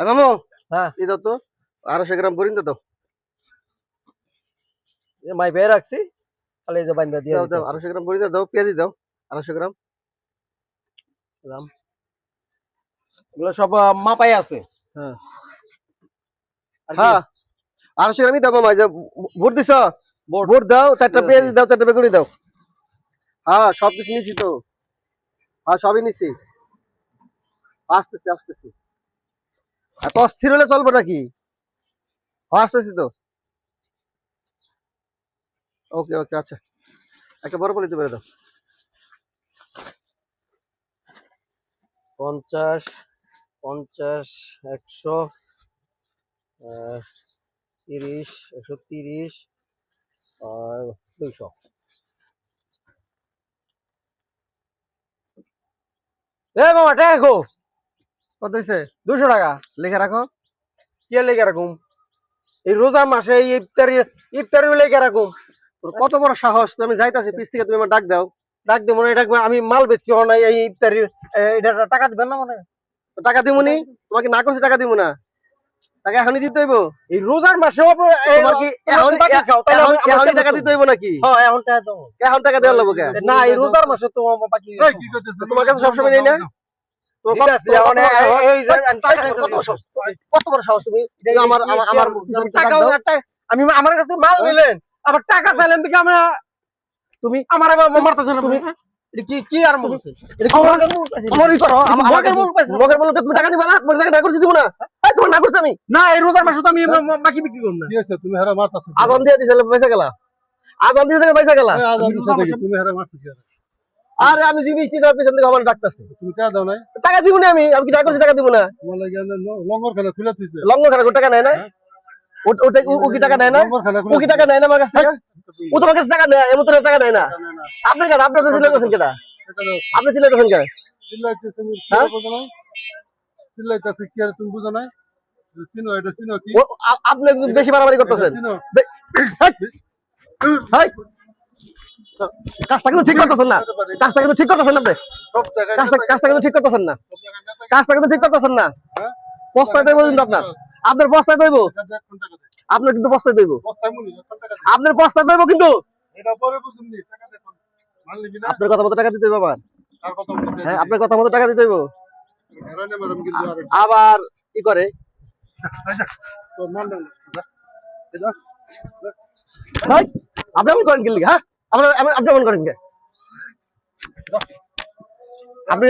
মামু হ্যাঁ এই দাও তো 250 গ্রাম বরিন দাও। মাই বের রাখছি খালি এই যে বাইন্দা দিয়ে দাও দাও দিতেছি। 250 গ্রাম বরিন দাও, পেঁয়াজি দাও 250 গ্রাম। এগুলো সব মাপাই আছে। হ্যাঁ আর কি? হ্যাঁ 250 গ্রামই দাও মামা। এই যে ভোট দিছ, বোর্ড ভোট দাও, 4টা দিতেছি। পেঁয়াজি দাও, 4টা বেগুনি দাও। হ্যাঁ সব কিছু নিছি তো, হ্যাঁ সবই নিছি। আসতেছি আসতেছি, এত অস্থির হলে চলবে নাকি? হ্যাঁ আসতেছি তো। ওকে ওকে আচ্ছা, একটা বড় পলিতে বেড়ে দাও। 50 50 100 30 130 আর 200। এ মামা টাকা গো কত হয়েছে 200 টাকা। লিখে রাখো। কি লেগে রাখুম? এই রোজা মাসে এই ইফতারি ইফতারি লেগে রাখুম। তোর কত বড় সাহস, তুমি যাইতাছি পিছ থেকে তুমি আমার ডাক দাও। ডাক দিব মনে এটা আমি মাল বেচছি না এই ইফতারি এটা টাকা দিবেন না মনে? তো টাকা দিমুনি, তোমাকে না করছি টাকা দিমু না, টাকা এখনই দিতে হইব। এই রোজার মাসে তোমার কি এখনই টাকা দিতে হইব নাকি? হ্যাঁ এখন টাকা দাও। এখন টাকা দেওয়ার লাগবো কে? না এই রোজার মাসে তো বাকি তোমার কাছে সবসময় নেই না? তোমার কত বড় সাহস তুমি আমার আমার টাকা আমি আমার কাছে মাল নিলেন আবার টাকা চাইলেন দেখে আমরা তুমি আমার মারতেছেন তুমি কি কি আর বলছেন মগের বলকে তুমি টাকা দিবা না? তোমার টাকা না করছি দিব না? এই তোমার না করছি আমি না এই রোজার মাসে তো আমি বাকি বিক্রি করব না। কি আছে তুমি হেরা মারতাছ? আজান দিয়ে দিছিলে পয়সা গেলা, আজান দিয়ে থেকে পয়সা গেলা। আজান দিতে দেখি তুমি হেরা মারতাছ কি? আরে আমি যে মিষ্টি তার পিছন থেকে আমার ডাকতাছে, তুমি টাকা দাও নাই? টাকা দিব না আমি কি টাকা করছি টাকা দিব না? তোমার লাগি লঙ্গর খানা খুলে দিছে। লঙ্গ খানা টাকা নেয় না? ও কি টাকা নেয় না? লঙ্গর খানা ও কি টাকা নেয় না আমার কাছ থেকে? ও তোমার কাছে টাকা নেয়, এমন টাকা নেয় না। আপনি কেন আপনার কাছে চিল্লাইতেছেন কেন? আপনি চিল্লাইতেছেন কেন? চিল্লাইতেছ তুমি কি বুঝো নাই? চিল্লাইতেছ কি আর তুমি বুঝো নাই? চিনো এটা চিনো কি? আপনি বেশি বাড়াবাড়ি করতেছেন। চিনো হাই কাজটা কিন্তু ঠিক করতেছেন না, কাজটা কিন্তু ঠিক করতেছেন না আপনি, সব জায়গায় কাজটা কিন্তু ঠিক করতেছেন না, কাজটা কিন্তু ঠিক করতেছেন না। হ্যাঁ বস্তায় দেবো কিন্তু আপনার বস্তায় দেবো, আপনার কিন্তু বস্তায় দেবো, বস্তায় মুনি টাকা দে। আপনার বস্তায় দেবো কিন্তু। এটা পরে বুঝুমনি টাকা দে। মাল নিবি না? আপনার কথা মতো টাকা দিতে হইব আমার। আর কত বলতে? হ্যাঁ আপনার কথা মতো টাকা দিতে হইব। হেরা নে মারম কিন্তু আর আবার কি করে তো মাল দাও না। এটা ভাই আপনি এমন করেন কি লিগা? হ্যাঁ আপনি এমন করেন কে?